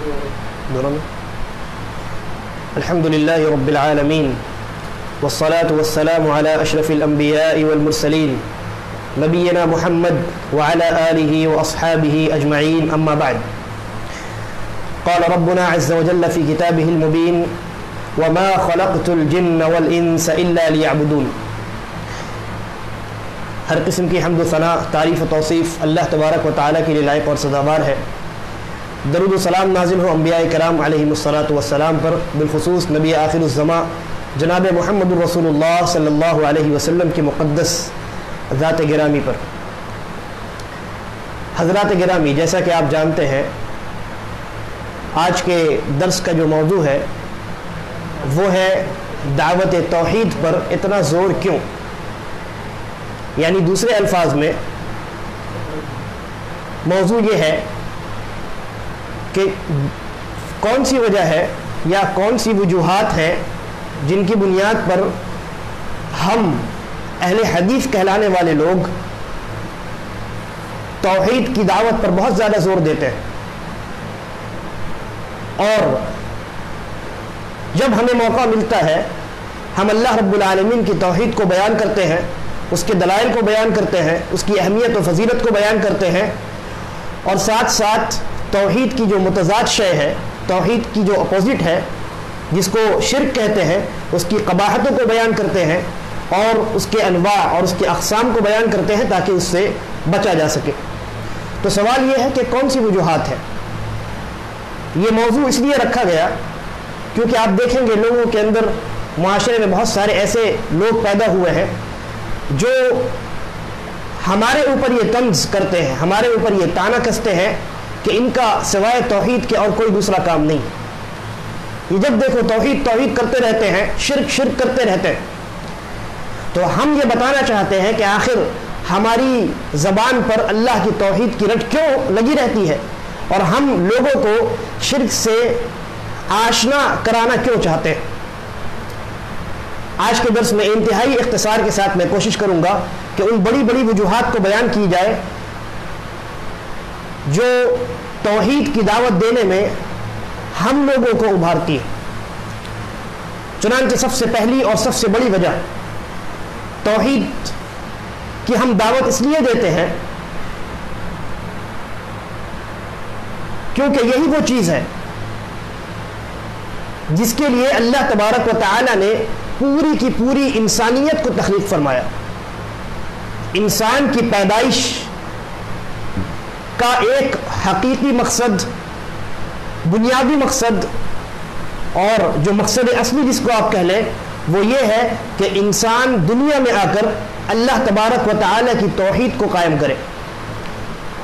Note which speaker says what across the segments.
Speaker 1: دونوں میں الحمد للہ رب العالمین والصلاة والسلام على اشرف الانبیاء والمرسلین نبینا محمد وعلى آلہ واصحابہ اجمعین اما بعد قال ربنا عز وجل في كتابه المبين وما خلقت الجن والانس الا ليعبدون. ہر قسم کی حمد و ثنا، تعریف و توصیف اللہ تبارک و تعالیٰ کے لیے لائق اور سزاوار ہے. درود و سلام نازل ہو انبیاء کرام علیہم الصلاۃ والسلام پر، بالخصوص نبی آخر الزماں جناب محمد رسول اللہ صلی اللہ علیہ وسلم کی مقدس ذات گرامی پر. حضرات گرامی، جیسا کہ آپ جانتے ہیں آج کے درس کا جو موضوع ہے وہ ہے دعوت توحید پر اتنا زور کیوں. یعنی دوسرے الفاظ میں موضوع یہ ہے کہ کون سی وجہ ہے یا کون سی وجوہات ہیں جن کی بنیاد پر ہم اہل حدیث کہلانے والے لوگ توحید کی دعوت پر بہت زیادہ زور دیتے ہیں، اور جب ہمیں موقع ملتا ہے ہم اللہ رب العالمین کی توحید کو بیان کرتے ہیں، اس کے دلائل کو بیان کرتے ہیں، اس کی اہمیت و فضیلت کو بیان کرتے ہیں، اور ساتھ ساتھ توحید کی جو متضاد شے ہے، توحید کی جو اپوزٹ ہے جس کو شرک کہتے ہیں، اس کی قباحتوں کو بیان کرتے ہیں اور اس کے انواع اور اس کے اقسام کو بیان کرتے ہیں تاکہ اس سے بچا جا سکے. تو سوال یہ ہے کہ کون سی وجوہات ہیں. یہ موضوع اس لیے رکھا گیا کیونکہ آپ دیکھیں گے لوگوں کے اندر معاشرے میں بہت سارے ایسے لوگ پیدا ہوئے ہیں جو ہمارے اوپر یہ طنز کرتے ہیں، ہمارے اوپر یہ طعنہ کستے ہیں کہ ان کا سوائے توحید کے اور کوئی دوسرا کام نہیں. یہ جب دیکھو توحید توحید کرتے رہتے ہیں، شرک شرک کرتے رہتے ہیں. تو ہم یہ بتانا چاہتے ہیں کہ آخر ہماری زبان پر اللہ کی توحید کی رٹ کیوں لگی رہتی ہے اور ہم لوگوں کو شرک سے آشنا کرانا کیوں چاہتے ہیں. آج کے درس میں انتہائی اختصار کے ساتھ میں کوشش کروں گا کہ ان بڑی بڑی وجوہات کو بیان کی جائے جو توحید کی دعوت دینے میں ہم لوگوں کو ابھارتی ہے. چنانچہ سب سے پہلی اور سب سے بڑی وجہ توحید کی ہم دعوت اس لیے دیتے ہیں کیونکہ یہی وہ چیز ہے جس کے لیے اللہ تبارک و تعالی نے پوری کی پوری انسانیت کو تخلیق فرمایا. انسان کی پیدائش کا ایک حقیقی مقصد، بنیادی مقصد اور جو مقصد اصلی جس کو آپ کہہ لیں وہ یہ ہے کہ انسان دنیا میں آ کر اللہ تبارک و تعالی کی توحید کو قائم کرے.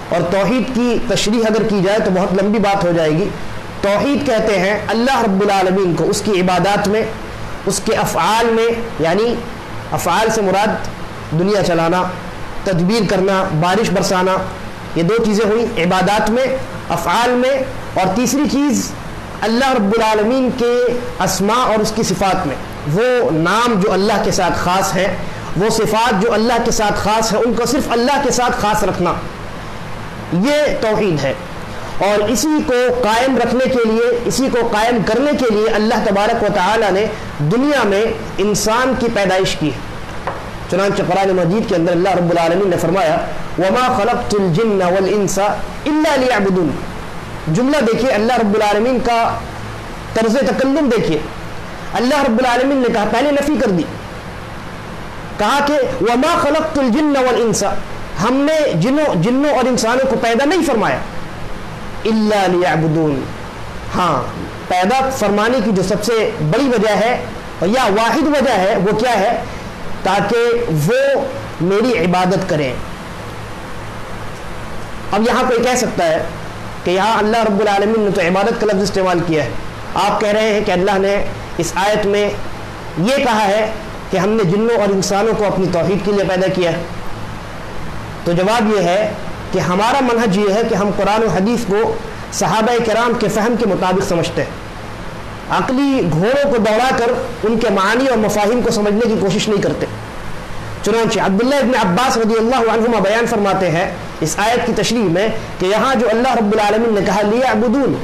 Speaker 1: اور توحید کی تشریح اگر کی جائے تو بہت لمبی بات ہو جائے گی. توحید کہتے ہیں اللہ رب العالمین کو اس کی عبادات میں، اس کے افعال میں، یعنی افعال سے مراد دنیا چلانا، تدبیر کرنا، بارش برسانا، یہ دو چیزیں ہوئی عبادات میں، افعال میں. اور تیسری چیز اللہ رب العالمین کے اسماء اور اس کی صفات میں، وہ نام جو اللہ کے ساتھ خاص ہیں، وہ صفات جو اللہ کے ساتھ خاص ہیں، ان کو صرف اللہ کے ساتھ خاص رکھنا، یہ توحید ہے. اور اسی کو قائم رکھنے کے لیے، اسی کو قائم کرنے کے لیے اللہ تبارک و تعالی نے دنیا میں انسان کی پیدائش کی. چنانچہ قرآن مجید کے اندر اللہ رب العالمین نے فرمایا وما خلقت الجن والانس الا ليعبدون. جملہ دیکھیے، اللہ رب العالمین کا طرز تکلم دیکھیے. اللہ رب العالمین نے کہا، پہلے نفی کر دی، کہا کہ وما خلقت الجن والانس، ہم نے جنوں اور انسانوں کو پیدا نہیں فرمایا، الا لیعبدون. ہاں، پیدا فرمانے کی جو سب سے بڑی وجہ ہے یا واحد وجہ ہے وہ کیا ہے؟ تاکہ وہ میری عبادت کریں. اب یہاں کوئی کہہ سکتا ہے کہ یہاں اللہ رب العالمین نے تو عبادت کا لفظ استعمال کیا ہے، آپ کہہ رہے ہیں کہ اللہ نے اس آیت میں یہ کہا ہے کہ ہم نے جنوں اور انسانوں کو اپنی توحید کے لیے پیدا کیا ہے. تو جواب یہ ہے کہ ہمارا منہج یہ ہے کہ ہم قرآن و حدیث کو صحابہ کرام کے فہم کے مطابق سمجھتے ہیں. عقلی گھوڑوں کو دوڑا کر ان کے معانی اور مفاہیم کو سمجھنے کی کوشش نہیں کرتے. چنانچہ عبداللہ ابن عباس رضی اللہ عنہما بیان فرماتے ہیں اس آیت کی تشریح میں کہ یہاں جو اللہ رب العالمین نے کہا لیعبدون،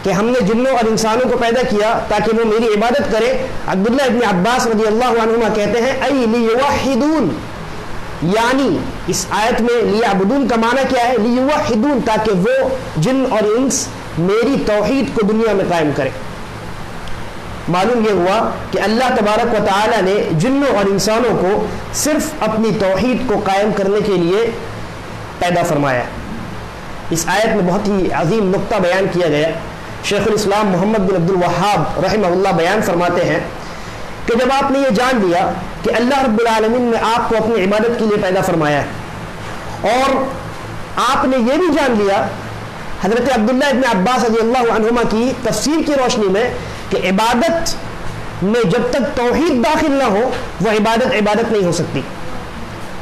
Speaker 1: کہ ہم نے جنوں اور انسانوں کو پیدا کیا تاکہ وہ میری عبادت کرے. عبداللہ ابن عباس رضی اللہ عنہما کہتے ہیں ای لیوحدون، یعنی اس آیت میں لیعبدون کا معنی کیا ہے؟ لیوحدون، تاکہ وہ جن اور انس میری توحید کو دنیا میں قائم کرے. معلوم یہ ہوا کہ اللہ تبارک و تعالی نے جنوں اور انسانوں کو صرف اپنی توحید کو قائم کرنے کے لیے پیدا فرمایا. اس آیت میں بہت ہی عظیم نقطہ بیان کیا گیا. شیخ الاسلام محمد بن عبد الوہاب رحمہ اللہ بیان فرماتے ہیں کہ جب آپ نے یہ جان لیا کہ اللہ رب العالمین نے آپ کو اپنی عبادت کے لیے پیدا فرمایا ہے، اور آپ نے یہ بھی جان لیا حضرت عبداللہ ابن عباس رضی اللہ عنہما کی تفسیر کی روشنی میں کہ عبادت میں جب تک توحید داخل نہ ہو وہ عبادت نہیں ہو سکتی.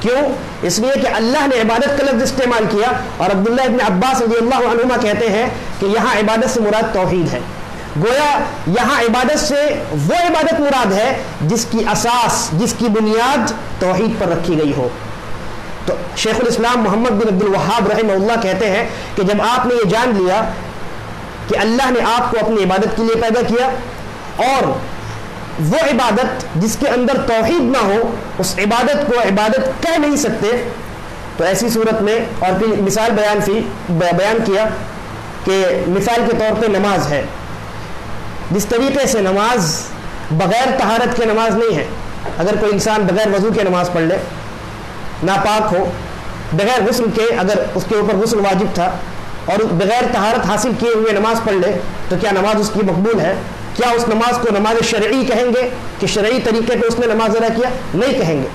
Speaker 1: کیوں؟ اس لیے کہ اللہ نے عبادت کا لفظ استعمال کیا، اور عبداللہ ابن عباس رضی اللہ عنہما کہتے ہیں کہ یہاں عبادت سے مراد توحید ہے. گویا یہاں عبادت سے وہ عبادت مراد ہے جس کی اساس، جس کی بنیاد توحید پر رکھی گئی ہو. تو شیخ الاسلام محمد بن عبد الوہاب رحمہ اللہ کہتے ہیں کہ جب آپ نے یہ جان لیا کہ اللہ نے آپ کو اپنی عبادت کے لیے پیدا کیا، اور وہ عبادت جس کے اندر توحید نہ ہو اس عبادت کو عبادت کہہ نہیں سکتے، تو ایسی صورت میں، اور پھر مثال بیان کیا کہ مثال کے طور پہ نماز ہے. جس طریقے سے نماز بغیر طہارت کے نماز نہیں ہے. اگر کوئی انسان بغیر وضو کے نماز پڑھ لے، ناپاک ہو، بغیر غسل کے، اگر اس کے اوپر غسل واجب تھا اور بغیر طہارت حاصل کیے ہوئے نماز پڑھ لے، تو کیا نماز اس کی مقبول ہے؟ کیا اس نماز کو نماز شرعی کہیں گے کہ شرعی طریقے پہ اس نے نماز ادا کیا؟ نہیں کہیں گے.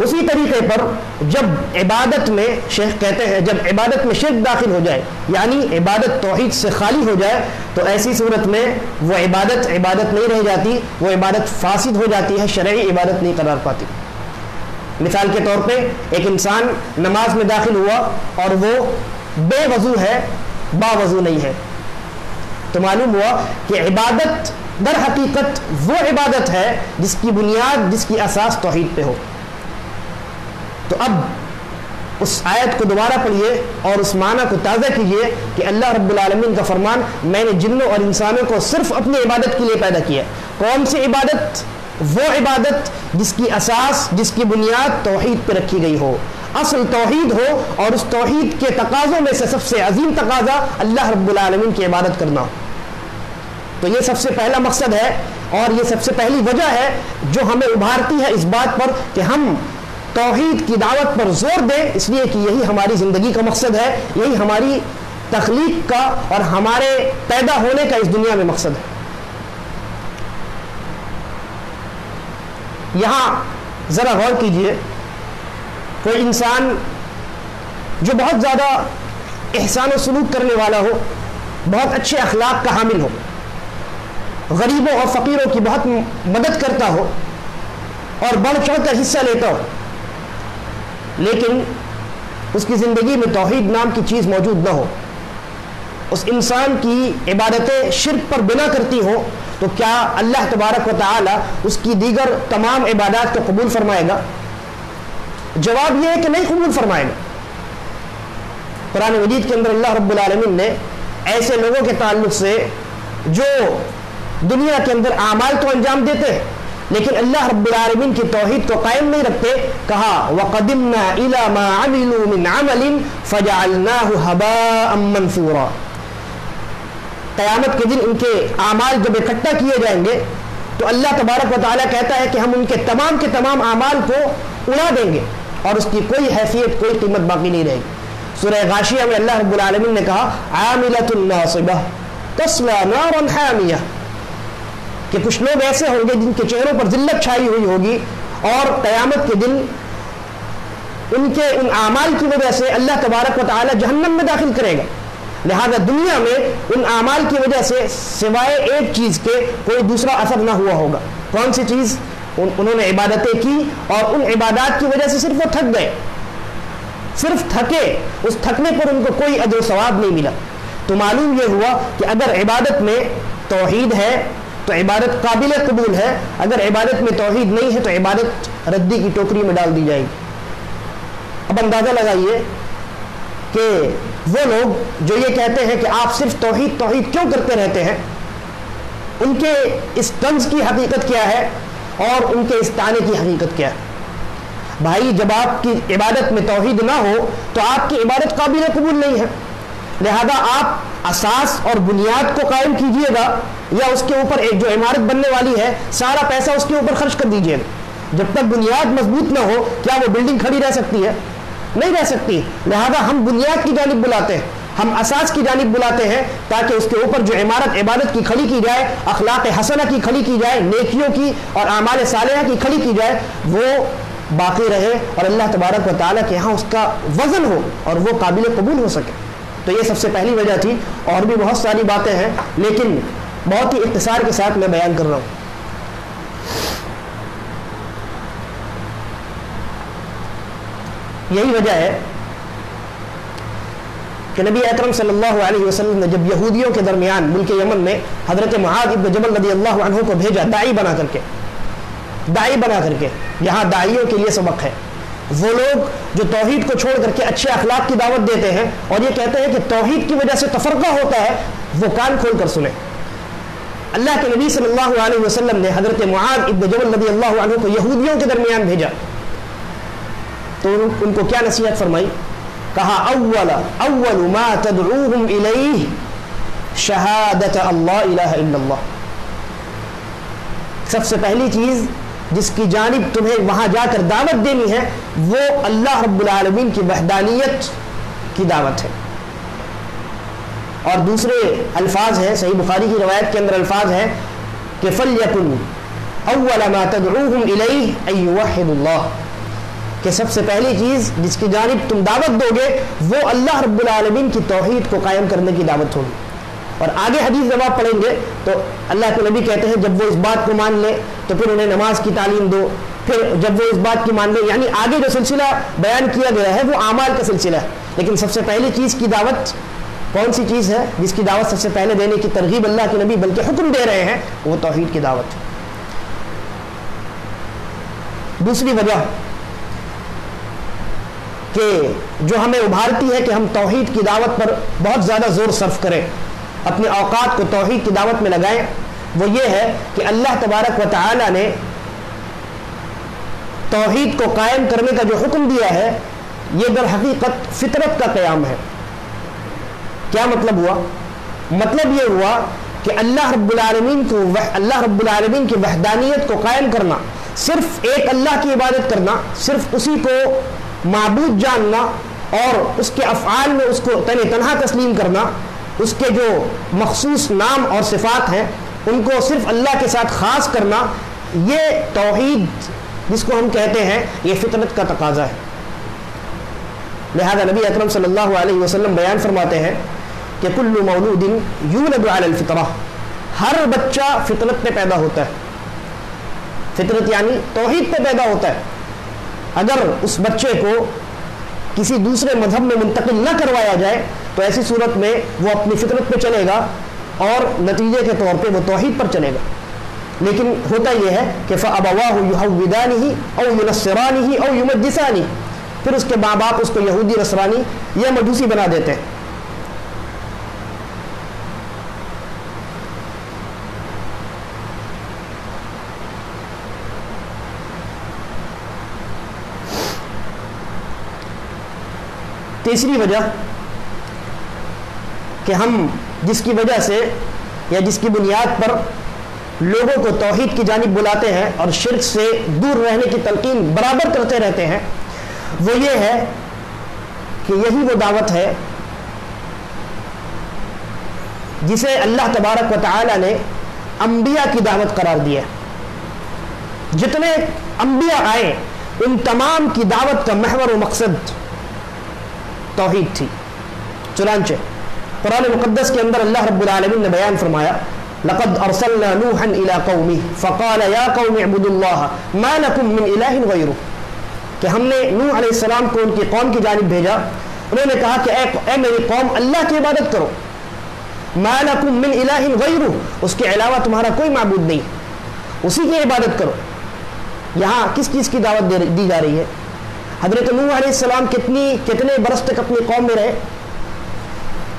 Speaker 1: اسی طریقے پر جب عبادت میں، شیخ کہتے ہیں جب عبادت میں شرک داخل ہو جائے، یعنی عبادت توحید سے خالی ہو جائے، تو ایسی صورت میں وہ عبادت نہیں رہ جاتی، وہ عبادت فاسد ہو جاتی ہے، شرعی عبادت نہیں قرار پاتی. مثال کے طور پہ ایک انسان نماز میں داخل ہوا اور وہ بے وضو ہے، با وضو نہیں ہے، تو معلوم ہوا کہ عبادت در حقیقت وہ عبادت ہے جس کی بنیاد، جس کی اساس توحید پہ ہو. تو اب اس آیت کو دوبارہ پڑھیے اور اس معنی کو تازہ کیجیے کہ اللہ رب العالمین کا فرمان، میں نے جنوں اور انسانوں کو صرف اپنی عبادت کے لیے پیدا کیا. کون سی عبادت؟ وہ عبادت جس کی اساس، جس کی بنیاد توحید پہ رکھی گئی ہو، اصل توحید ہو، اور اس توحید کے تقاضوں میں سے سب سے عظیم تقاضا اللہ رب العالمین کی عبادت کرنا ہو. تو یہ سب سے پہلا مقصد ہے، اور یہ سب سے پہلی وجہ ہے جو ہمیں ابھارتی ہے اس بات پر کہ ہم توحید کی دعوت پر زور دیں، اس لیے کہ یہی ہماری زندگی کا مقصد ہے، یہی ہماری تخلیق کا اور ہمارے پیدا ہونے کا اس دنیا میں مقصد ہے. یہاں ذرا غور کیجئے، کوئی انسان جو بہت زیادہ احسان و سلوک کرنے والا ہو، بہت اچھے اخلاق کا حامل ہو، غریبوں اور فقیروں کی بہت مدد کرتا ہو اور بڑھ چڑھ کر حصہ لیتا ہو، لیکن اس کی زندگی میں توحید نام کی چیز موجود نہ ہو، اس انسان کی عبادتیں شرک پر بنا کرتی ہوں، تو کیا اللہ تبارک و تعالی اس کی دیگر تمام عبادات کو قبول فرمائے گا؟ جواب یہ ہے کہ نہیں قبول فرمائے گا. قرآن مجید کے اندر اللہ رب العالمین نے ایسے لوگوں کے تعلق سے جو دنیا کے اندر اعمال تو انجام دیتے ہیں لیکن اللہ رب العالمین کی توحید کو قائم نہیں رکھتے، کہا وَقَدِمْنَا إِلَى مَا عَمِلُوا مِنْ عَمَلٍ فَجَعَلْنَاهُ هَبَاءً مَنْثُورًا. قیامت کے دن ان کے اعمال جب اکٹھا کیے جائیں گے تو اللہ تبارک و تعالیٰ کہتا ہے کہ ہم ان کے تمام اعمال کو اڑا دیں گے اور اس کی کوئی حیثیت، کوئی قیمت باقی نہیں رہے گی. سورہ غاشیہ میں اللہ رب العالمین نے کہا عاملۃ ناصبہ تصلی نارا حامیہ، کہ کچھ لوگ ایسے ہوں گے جن کے چہروں پر ذلت چھائی ہوئی ہوگی، اور قیامت کے دن ان کے ان اعمال کی وجہ سے اللہ تبارک و تعالیٰ جہنم میں داخل کرے گا. لہذا دنیا میں ان اعمال کی وجہ سے سوائے ایک چیز کے کوئی دوسرا اثر نہ ہوا ہوگا. کون سی چیز؟ انہوں نے عبادتیں کی اور ان عبادات کی وجہ سے صرف وہ تھک گئے، صرف تھکے، اس تھکنے پر ان کو کوئی اجر و ثواب نہیں ملا. تو معلوم یہ ہوا کہ اگر عبادت میں توحید ہے تو عبادت قابل قبول ہے، اگر عبادت میں توحید نہیں ہے تو عبادت ردی کی ٹوکری میں ڈال دی جائے گی. اب اندازہ لگائیے کہ وہ لوگ جو یہ کہتے ہیں کہ آپ صرف توحید توحید کیوں کرتے رہتے ہیں، ان کے اس طنز کی حقیقت کیا ہے اور ان کے اس طعنے کی حقیقت کیا ہے؟ بھائی جب آپ کی عبادت میں توحید نہ ہو تو آپ کی عبادت قابل قبول نہیں ہے، لہذا آپ اساس اور بنیاد کو قائم کیجئے گا یا اس کے اوپر ایک جو عمارت بننے والی ہے سارا پیسہ اس کے اوپر خرچ کر دیجئے گا، جب تک بنیاد مضبوط نہ ہو کیا وہ بلڈنگ کھڑی رہ سکتی ہے؟ نہیں رہ سکتی۔ لہذا ہم بنیاد کی جانب بلاتے ہیں، ہم اساس کی جانب بلاتے ہیں تاکہ اس کے اوپر جو عمارت عبادت کی کھڑی کی جائے، اخلاق حسنہ کی کھڑی کی جائے، نیکیوں کی اور اعمال صالحہ کی کھڑی کی جائے، وہ باقی رہے اور اللہ تبارک و تعالیٰ کے ہاں اس کا وزن ہو اور وہ قابل قبول ہو سکے۔ تو یہ سب سے پہلی وجہ تھی، اور بھی بہت ساری باتیں ہیں لیکن بہت ہی اختصار کے ساتھ میں بیان کر رہا ہوں۔ یہی وجہ ہے کہ نبی اکرم صلی اللہ علیہ وسلم نے جب یہودیوں کے درمیان ملک یمن میں حضرت معاذ ابن جبل رضی اللہ عنہ کو بھیجا داعی بنا کر کے، یہاں داعیوں کے لیے سبق ہے، وہ لوگ جو توحید کو چھوڑ کر کے اچھے اخلاق کی دعوت دیتے ہیں اور یہ کہتے ہیں کہ توحید کی وجہ سے تفرقہ ہوتا ہے، وہ کان کھول کر سنیں۔ اللہ کے نبی صلی اللہ علیہ وسلم نے حضرت معاذ ابن جبل رضی اللہ عنہ کو یہودیوں کے درمیان بھیجا تو ان کو کیا نصیحت فرمائی؟ کہا اول ما تدعوهم الیہ شہادت اللہ الہ الا اللہ، سب سے پہلی چیز جس کی جانب تمہیں وہاں جا کر دعوت دینی ہے وہ اللہ رب العالمین کی وحدانیت کی دعوت ہے۔ اور دوسرے الفاظ ہیں، صحیح بخاری کی روایت کے اندر الفاظ ہیں کہ فَلْيَكُنْ أَوَّلَ مَا تَدْعُوهُمْ إِلَيْهِ أَن يُوَحِّدُوا اللَّهَ، کہ سب سے پہلی چیز جس کی جانب تم دعوت دو گے وہ اللہ رب العالمین کی توحید کو قائم کرنے کی دعوت ہوگی۔ اور آگے حدیث جب آپ پڑھیں گے تو اللہ کے نبی کہتے ہیں جب وہ اس بات کو مان لے تو پھر انہیں نماز کی تعلیم دو، پھر جب وہ اس بات کی مان لے، یعنی آگے جو سلسلہ بیان کیا گیا ہے وہ اعمال کا سلسلہ ہے، لیکن سب سے پہلی چیز کی دعوت کون سی چیز ہے جس کی دعوت سب سے پہلے دینے کی ترغیب اللہ کے نبی بلکہ حکم دے رہے ہیں؟ وہ توحید کی دعوت ہے۔ دوسری وجہ کہ جو ہمیں ابھارتی ہے کہ ہم توحید کی دعوت پر بہت زیادہ زور صرف کریں، اپنے اوقات کو توحید کی دعوت میں لگائیں، وہ یہ ہے کہ اللہ تبارک و تعالی نے توحید کو قائم کرنے کا جو حکم دیا ہے یہ در حقیقت فطرت کا قیام ہے۔ کیا مطلب ہوا؟ مطلب یہ ہوا کہ اللہ رب العالمین کی وحدانیت کو قائم کرنا، صرف ایک اللہ کی عبادت کرنا، صرف اسی کو معبود جاننا اور اس کے افعال میں اس کو تنہا تسلیم کرنا، اس کے جو مخصوص نام اور صفات ہیں ان کو صرف اللہ کے ساتھ خاص کرنا، یہ توحید جس کو ہم کہتے ہیں یہ فطرت کا تقاضا ہے۔ لہذا نبی اکرم صلی اللہ علیہ وسلم بیان فرماتے ہیں کہ کل مولود یولد علی الفطرہ، ہر بچہ فطرت پہ پیدا ہوتا ہے، فطرت یعنی توحید پہ پیدا ہوتا ہے۔ اگر اس بچے کو کسی دوسرے مذہب میں منتقل نہ کروایا جائے تو ایسی صورت میں وہ اپنی فطرت پہ چلے گا اور نتیجے کے طور پہ وہ توحید پر چلے گا۔ لیکن ہوتا یہ ہے کہ فَأَبَوَاهُ يُحَوِّدَانِهِ أَوْ يُنَصِّرَانِهِ أَوْ يُمَجِّسَانِهِ، پھر اس کے ماں باپ اس کو یہودی نصرانی یا مجوسی بنا دیتے ہیں۔ تیسری وجہ کہ ہم جس کی وجہ سے یا جس کی بنیاد پر لوگوں کو توحید کی جانب بلاتے ہیں اور شرک سے دور رہنے کی تلقین برابر کرتے رہتے ہیں، وہ یہ ہے کہ یہی وہ دعوت ہے جسے اللہ تبارک و تعالی نے انبیاء کی دعوت قرار دیا ہے۔ جتنے انبیاء آئے ان تمام کی دعوت کا محور و مقصد توحید تھی۔ چنانچہ قرآن مقدس کے اندر اللہ رب العالمین نے بیان فرمایا لقد ارسلنا نوحا الى قومه فقال يا قوم اعبدوا الله ما لكم من اله غيره، کہ ہم نے نوح علیہ السلام کو ان کی قوم کی جانب بھیجا، انہوں نے کہا کہ اے میری قوم اللہ کی عبادت کرو، ما لكم من اله غيره، اس کے علاوہ تمہارا کوئی معبود نہیں، اسی کی عبادت کرو۔ یہاں کس چیز کی دعوت دی جا رہی ہے؟ حضرت نوح علیہ السلام کتنے برس تک اپنی قوم میں رہے؟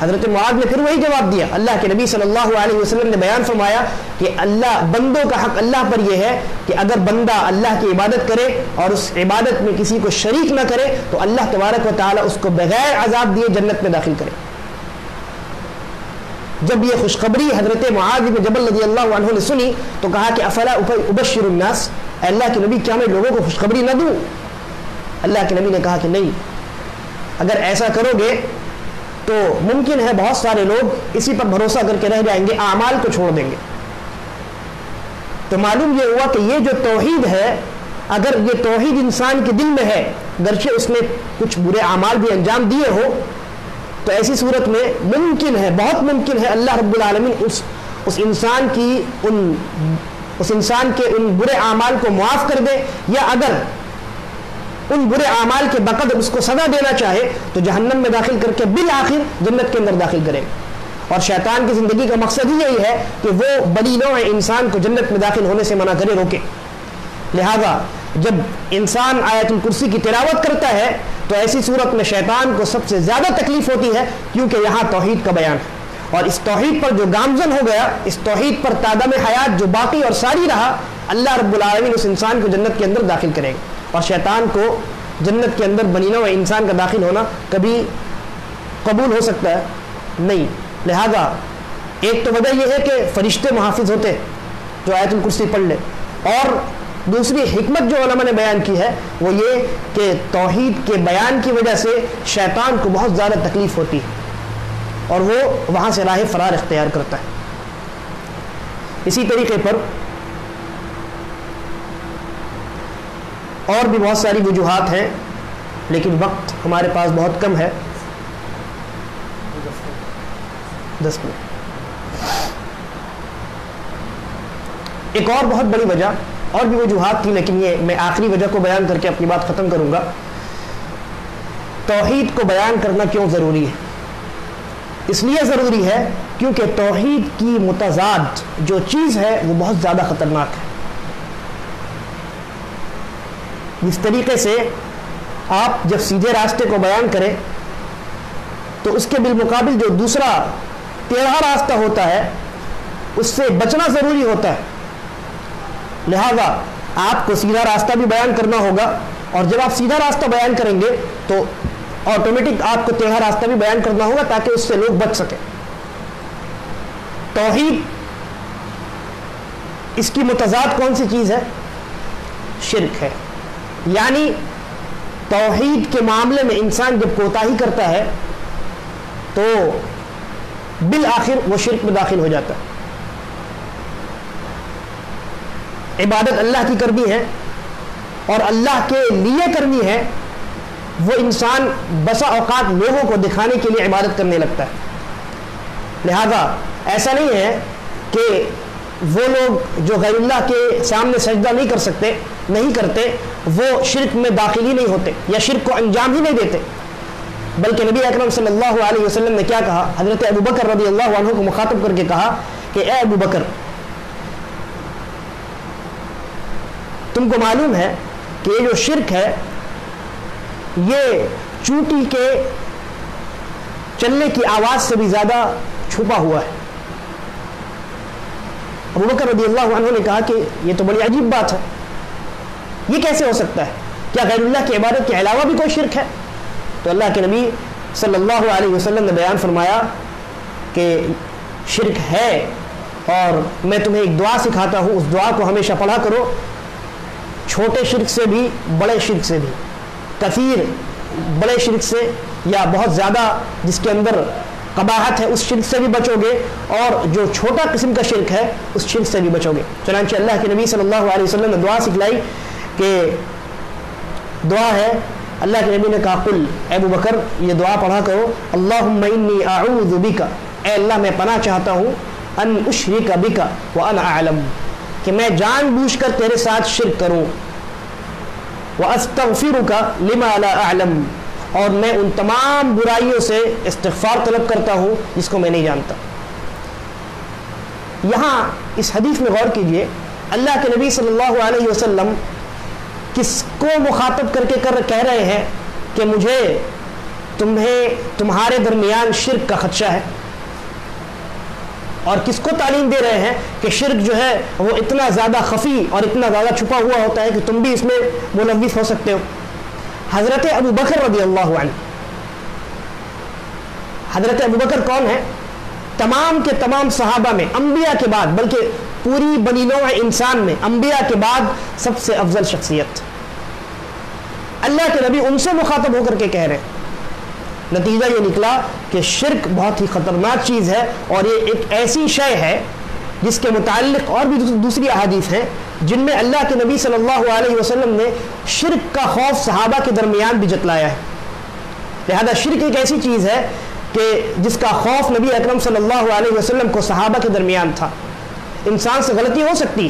Speaker 1: حضرت معاذ نے پھر وہی جواب دیا. اللہ کے نبی صلی اللہ علیہ وسلم نے بیان فرمایا کہ اللہ بندوں کا حق اللہ پر یہ ہے کہ اگر بندہ اللہ کی عبادت کرے اور اس عبادت میں کسی کو شریک نہ کرے تو اللہ تبارک و تعالیٰ اس کو بغیر عذاب دیے جنت میں داخل کرے. جب یہ خوشخبری حضرت معاذ بن جبل رضی اللہ عنہ نے سنی تو کہا کہ افلا ابشر الناس، اے اللہ کے نبی کیا میں لوگوں کو خوشخبری نہ دوں؟ اللہ کے نبی نے کہا کہ نہیں، اگر ایسا کرو گے تو ممکن ہے بہت سارے لوگ اسی پر بھروسہ کر کے رہ جائیں گے، اعمال کو چھوڑ دیں گے. تو معلوم یہ ہوا کہ یہ جو توحید ہے، اگر یہ توحید انسان کے دل میں ہے، گرچہ اس نے کچھ برے اعمال بھی انجام دیے ہو، تو ایسی صورت میں ممکن ہے، بہت ممکن ہے اللہ رب العالمین اس انسان کے ان برے اعمال کو معاف کر دے، یا اگر ان برے اعمال کے بقدر اس کو سزا دینا چاہے تو جہنم میں داخل کر کے بالآخر جنت کے اندر داخل کرے. اور شیطان کی زندگی کا مقصد ہی یہی ہے کہ وہ بڑی نوع انسان کو جنت میں داخل ہونے سے منع کرے، روکے. لہذا جب انسان آیت الکرسی کی تلاوت کرتا ہے تو ایسی صورت میں شیطان کو سب سے زیادہ تکلیف ہوتی ہے، کیونکہ یہاں توحید کا بیان ہے، اور اس توحید پر جو گامزن ہو گیا، اس توحید پر تادم حیات جو باقی اور ساری رہا، اللہ رب العالمین اس انسان کو جنت کے اندر داخل کرے گا. اور شیطان کو جنت کے اندر بنی نوع انسان کا داخل ہونا کبھی قبول ہو سکتا ہے؟ نہیں. لہذا ایک تو وجہ یہ ہے کہ فرشتے محافظ ہوتے جو آیت الکرسی پڑھ لے، اور دوسری حکمت جو علماء نے بیان کی ہے وہ یہ کہ توحید کے بیان کی وجہ سے شیطان کو بہت زیادہ تکلیف ہوتی ہے اور وہ وہاں سے راہ فرار اختیار کرتا ہے. اسی طریقے پر اور بھی بہت ساری وجوہات ہیں، لیکن وقت ہمارے پاس بہت کم ہے. 10 منٹ. ایک اور بہت بڑی وجہ، اور بھی وجوہات تھی لیکن یہ میں آخری وجہ کو بیان کر کے اپنی بات ختم کروں گا. توحید کو بیان کرنا کیوں ضروری ہے؟ اس لیے ضروری ہے کیونکہ توحید کی متضاد جو چیز ہے وہ بہت زیادہ خطرناک ہے. اس طریقے سے آپ جب سیدھے راستے کو بیان کریں تو اس کے بالمقابل جو دوسرا ٹیڑھا راستہ ہوتا ہے اس سے بچنا ضروری ہوتا ہے. لہذا آپ کو سیدھا راستہ بھی بیان کرنا ہوگا، اور جب آپ سیدھا راستہ بیان کریں گے تو آٹومیٹک آپ کو ٹیڑھا راستہ بھی بیان کرنا ہوگا تاکہ اس سے لوگ بچ سکیں. توحید، اس کی متضاد کون سی چیز ہے؟ شرک ہے. یعنی توحید کے معاملے میں انسان جب کوتاہی کرتا ہے تو بالآخر وہ شرک میں داخل ہو جاتا ہے. عبادت اللہ کی کرنی ہے اور اللہ کے لیے کرنی ہے، وہ انسان بسا اوقات لوگوں کو دکھانے کے لیے عبادت کرنے لگتا ہے. لہذا ایسا نہیں ہے کہ وہ لوگ جو غیر اللہ کے سامنے سجدہ نہیں کرتے وہ شرک میں داخل ہی نہیں ہوتے یا شرک کو انجام ہی نہیں دیتے، بلکہ نبی اکرم صلی اللہ علیہ وسلم نے کیا کہا؟ حضرت ابو بکر رضی اللہ عنہ کو مخاطب کر کے کہا کہ اے ابو بکر، تم کو معلوم ہے کہ یہ جو شرک ہے یہ چونٹی کے چلنے کی آواز سے بھی زیادہ چھپا ہوا ہے. ابو بکر رضی اللہ عنہ نے کہا کہ یہ تو بڑی عجیب بات ہے، یہ کیسے ہو سکتا ہے؟ کیا غیر اللہ کی عبادت کے علاوہ بھی کوئی شرک ہے؟ تو اللہ کے نبی صلی اللہ علیہ وسلم نے بیان فرمایا کہ شرک ہے، اور میں تمہیں ایک دعا سکھاتا ہوں، اس دعا کو ہمیشہ پڑھا کرو. چھوٹے شرک سے بھی، بڑے شرک سے بھی، کثیر بڑے شرک سے یا بہت زیادہ جس کے اندر قباحت ہے اس شرک سے بھی بچو گے، اور جو چھوٹا قسم کا شرک ہے اس شرک سے بھی بچو گے. چنانچہ اللہ کے نبی صلی اللہ علیہ وسلم نے دعا سکھلائی کہ دعا ہے، اللہ کے نبی نے کہا قل، اے ابو بکر یہ دعا پڑھا کرو، اللہم انی اعوذ بک، اے اللہ میں پناہ چاہتا ہوں، ان اشرک بک وانا اعلم، کہ میں جان بوجھ کر تیرے ساتھ شرک کروں، واستغفرک لما لا اعلم، اور میں ان تمام برائیوں سے استغفار طلب کرتا ہوں جس کو میں نہیں جانتا. یہاں اس حدیث میں غور کیجئے، اللہ کے نبی صلی اللہ علیہ وسلم کس کو مخاطب کر کے کہہ رہے ہیں کہ مجھے تمہارے درمیان شرک کا خدشہ ہے؟ اور کس کو تعلیم دے رہے ہیں کہ شرک جو ہے وہ اتنا زیادہ خفی اور اتنا زیادہ چھپا ہوا ہوتا ہے کہ تم بھی اس میں ملوث ہو سکتے ہو؟ حضرت ابو بکر رضی اللہ عنہ. حضرت ابو بکر کون ہے؟ تمام کے تمام صحابہ میں، انبیاء کے بعد، بلکہ پوری بنی نوع انسان میں انبیاء کے بعد سب سے افضل شخصیت. اللہ کے نبی ان سے مخاطب ہو کر کے کہہ رہے ہیں. نتیجہ یہ نکلا کہ شرک بہت ہی خطرناک چیز ہے، اور یہ ایک ایسی شے ہے جس کے متعلق اور بھی دوسری احادیث ہیں جن میں اللہ کے نبی صلی اللہ علیہ وسلم نے شرک کا خوف صحابہ کے درمیان بھی جتلایا ہے. لہذا شرک ایک ایسی چیز ہے کہ جس کا خوف نبی اکرم صلی اللہ علیہ وسلم کو صحابہ کے درمیان تھا. انسان سے غلطی ہو سکتی،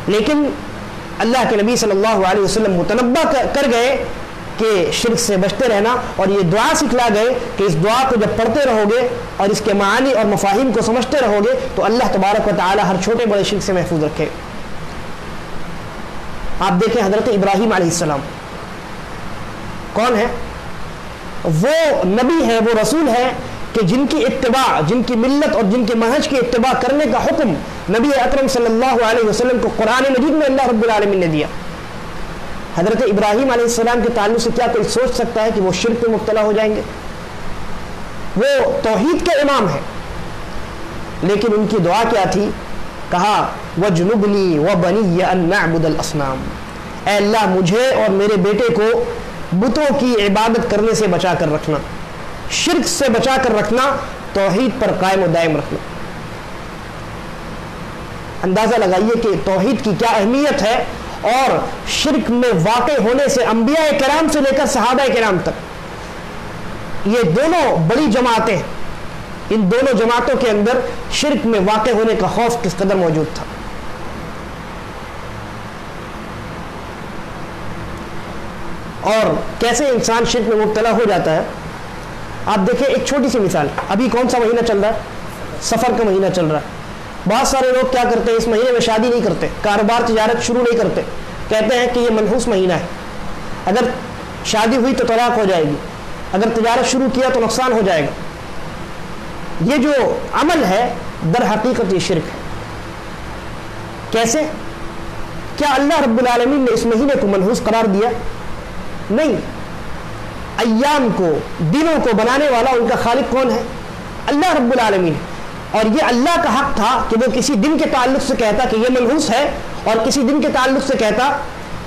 Speaker 1: لیکن اللہ کے نبی صلی اللہ علیہ وسلم متنبہ کر گئے کہ شرک سے بچتے رہنا، اور یہ دعا سکھلا گئے کہ اس دعا کو جب پڑھتے رہو گے اور اس کے معانی اور مفاہیم کو سمجھتے رہو گے تو اللہ تبارک و تعالی ہر چھوٹے بڑے شرک سے محفوظ رکھے. آپ دیکھیں حضرت ابراہیم علیہ السلام کون ہے؟ وہ نبی ہے، وہ رسول ہے کہ جن کی اتباع، جن کی ملت اور جن کے منہج کی اتباع کرنے کا حکم نبی اکرم صلی اللہ علیہ وسلم کو قرآن مجید میں اللہ رب العالمین نے دیا. حضرت ابراہیم علیہ السلام کے تعلق سے کیا کوئی سوچ سکتا ہے کہ وہ شرک میں مبتلا ہو جائیں گے؟ وہ توحید کے امام ہیں، لیکن ان کی دعا کیا تھی؟ کہا وَجْنُبْنِي وَبَنِيَّ أَن نَعْبُدَ الْأَصْنَامَ، اے اللہ مجھے اور میرے بیٹے کو بتوں کی عبادت کرنے سے بچا کر رکھنا، شرک سے بچا کر رکھنا، توحید پر قائم و دائم رکھنا. اندازہ لگائیے کہ توحید کی کیا اہمیت ہے، اور شرک میں واقع ہونے سے انبیاء کرام سے لے کر صحابہ کرام تک یہ دونوں بڑی جماعتیں، ان دونوں جماعتوں کے اندر شرک میں واقع ہونے کا خوف کس قدر موجود تھا. اور کیسے انسان شرک میں مبتلا ہو جاتا ہے. آپ دیکھیں ایک چھوٹی سی مثال، ابھی کون سا مہینہ چل رہا ہے؟ سفر کا مہینہ چل رہا ہے. بہت سارے لوگ کیا کرتے ہیں؟ اس مہینے میں شادی نہیں کرتے، کاروبار تجارت شروع نہیں کرتے، کہتے ہیں کہ یہ منحوس مہینہ ہے، اگر شادی ہوئی تو طلاق ہو جائے گی، اگر تجارت شروع کیا تو نقصان ہو جائے گا. یہ جو عمل ہے در حقیقت یہ شرک ہے. کیسے؟ کیا اللہ رب العالمین نے اس مہینے کو منحوس قرار دیا؟ نہیں. ایام کو، دنوں کو بنانے والا ان کا خالق کون ہے؟ اللہ رب العالمین. اور یہ اللہ کا حق تھا کہ وہ کسی دن کے تعلق سے کہتا کہ یہ منحوس ہے، اور کسی دن کے تعلق سے کہتا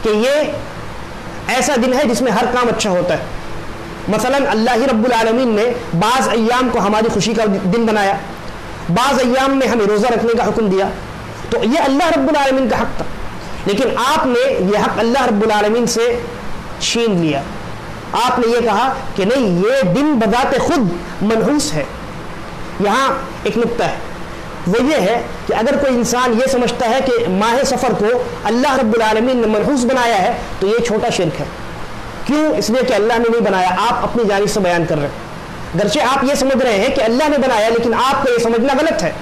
Speaker 1: کہ یہ ایسا دن ہے جس میں ہر کام اچھا ہوتا ہے. مثلا اللہ رب العالمین نے بعض ایام کو ہماری خوشی کا دن بنایا، بعض ایام میں ہمیں روزہ رکھنے کا حکم دیا، تو یہ اللہ رب العالمین کا حق تھا. لیکن آپ نے یہ حق اللہ رب العالمین سے چھین لیا. آپ نے یہ کہا کہ نہیں، یہ دن بذات خود منحوس ہے. یہاں ایک نقطہ ہے، وہ یہ ہے کہ اگر کوئی انسان یہ سمجھتا ہے کہ ماہ سفر کو اللہ رب العالمین نے منحوس بنایا ہے تو یہ چھوٹا شرک ہے. کیوں؟ اس لیے کہ اللہ نے نہیں بنایا، آپ اپنی جانب سے بیان کر رہے ہیں. گرچہ آپ یہ سمجھ رہے ہیں کہ اللہ نے بنایا، لیکن آپ کو یہ سمجھنا غلط ہے.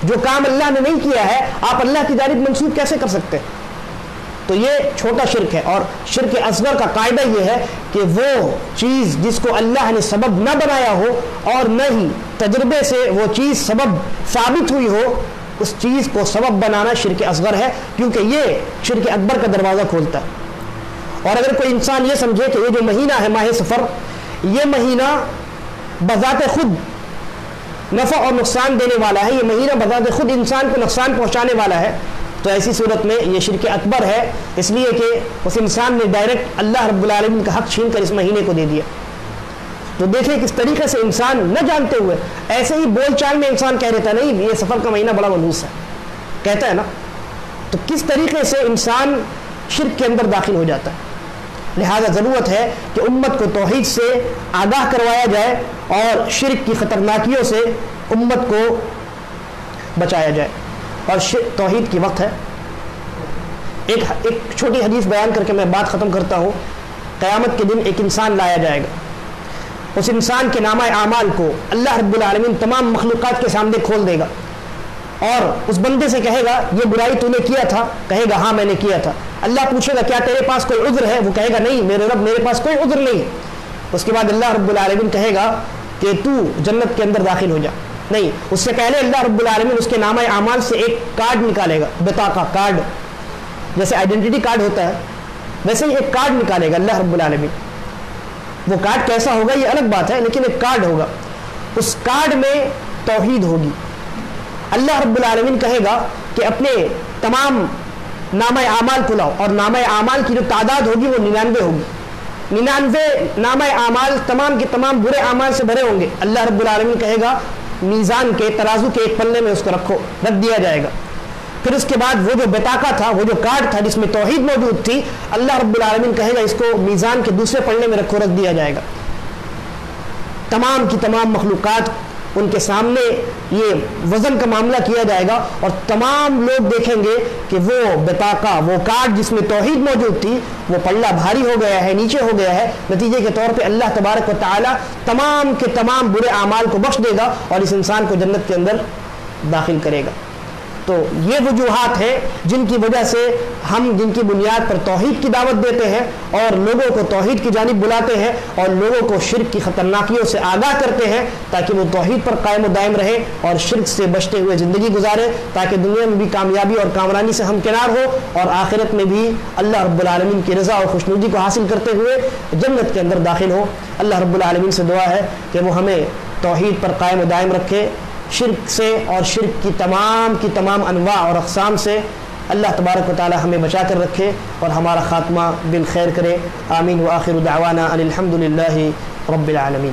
Speaker 1: جو کام اللہ نے نہیں کیا ہے آپ اللہ کی جانب منسوب کیسے کر سکتے؟ تو یہ چھوٹا شرک ہے. اور شرک اصغر کا قاعدہ یہ ہے کہ وہ چیز جس کو اللہ نے سبب نہ بنایا ہو اور نہ ہی تجربے سے وہ چیز سبب ثابت ہوئی ہو، اس چیز کو سبب بنانا شرک اصغر ہے، کیونکہ یہ شرک اکبر کا دروازہ کھولتا ہے. اور اگر کوئی انسان یہ سمجھے کہ یہ جو مہینہ ہے ماہ سفر، یہ مہینہ بذات خود نفع اور نقصان دینے والا ہے، یہ مہینہ بذات خود انسان کو نقصان پہنچانے والا ہے، تو ایسی صورت میں یہ شرک اکبر ہے، اس لیے کہ اس انسان نے ڈائریکٹ اللہ رب العالمین کا حق چھین کر اس مہینے کو دے دیا. تو دیکھیں کس طریقے سے انسان نہ جانتے ہوئے ایسے ہی بول چال میں انسان کہہ دیتا نہیں یہ سفر کا مہینہ بڑا منحوس ہے، کہتا ہے نا. تو کس طریقے سے انسان شرک کے اندر داخل ہو جاتا ہے. لہذا ضرورت ہے کہ امت کو توحید سے آگاہ کروایا جائے اور شرک کی خطرناکیوں سے امت کو بچایا جائے. اور توحید کی وقت ہے. ایک چھوٹی حدیث بیان کر کے میں بات ختم کرتا ہوں. قیامت کے دن ایک انسان لایا جائے گا، اس انسان کے نامہ اعمال کو اللہ رب العالمین تمام مخلوقات کے سامنے کھول دے گا، اور اس بندے سے کہے گا یہ برائی تو نے کیا تھا؟ کہے گا ہاں میں نے کیا تھا. اللہ پوچھے گا کیا تیرے پاس کوئی عذر ہے؟ وہ کہے گا نہیں میرے رب، میرے پاس کوئی عذر نہیں. اس کے بعد اللہ رب العالمین کہے گا کہ تو جنت کے اندر داخل ہو جا. نہیں، اس سے پہلے اللہ رب العالمین اس کے نامہ اعمال سے ایک کارڈ نکالے گا، بطاقہ کارڈ، جیسے آئیڈینٹی کارڈ ہوتا ہے ویسے ہی ایک کارڈ نکالے گا اللہ رب العالمین. وہ کارڈ کیسا ہوگا یہ الگ بات ہے، لیکن ایک کارڈ ہوگا. اس کارڈ میں توحید ہوگی. اللہ رب العالمین کہے گا کہ اپنے تمام نامہ اعمال کو لاؤ، اور نامہ اعمال کی جو تعداد ہوگی وہ 99 ہوگی. 99 نامہ اعمال تمام کے تمام برے اعمال سے بھرے ہوں گے. اللہ رب العالمین کہے گا میزان کے ترازو کے ایک پلے میں اس کو رکھ دیا جائے گا. پھر اس کے بعد وہ جو بطاقہ تھا، وہ جو کارڈ تھا جس میں توحید موجود تھی، اللہ رب العالمین کہے گا اس کو میزان کے دوسرے پلے میں رکھ دیا جائے گا. تمام کی تمام مخلوقات ان کے سامنے یہ وزن کا معاملہ کیا جائے گا، اور تمام لوگ دیکھیں گے کہ وہ بطاقہ، وہ کارڈ جس میں توحید موجود تھی، وہ پلہ بھاری ہو گیا ہے، نیچے ہو گیا ہے. نتیجے کے طور پہ اللہ تبارک و تعالی تمام کے تمام برے اعمال کو بخش دے گا اور اس انسان کو جنت کے اندر داخل کرے گا. تو یہ وجوہات ہیں جن کی وجہ سے ہم جن کی بنیاد پر توحید کی دعوت دیتے ہیں اور لوگوں کو توحید کی جانب بلاتے ہیں اور لوگوں کو شرک کی خطرناکیوں سے آگاہ کرتے ہیں تاکہ وہ توحید پر قائم و دائم رہے اور شرک سے بچتے ہوئے زندگی گزارے، تاکہ دنیا میں بھی کامیابی اور کامرانی سے ہمکنار ہو اور آخرت میں بھی اللہ رب العالمین کی رضا اور خوشنودی کو حاصل کرتے ہوئے جنت کے اندر داخل ہو. اللہ رب العالمین سے دعا ہے کہ وہ ہمیں توحید پر قائم و دائم رکھے، شرک سے اور شرک کی تمام انواع اور اقسام سے اللہ تبارک و تعالی ہمیں بچا کر رکھے اور ہمارا خاتمہ بالخیر کرے. آمین. وآخر دعوانا ان الحمد للہ رب العالمین.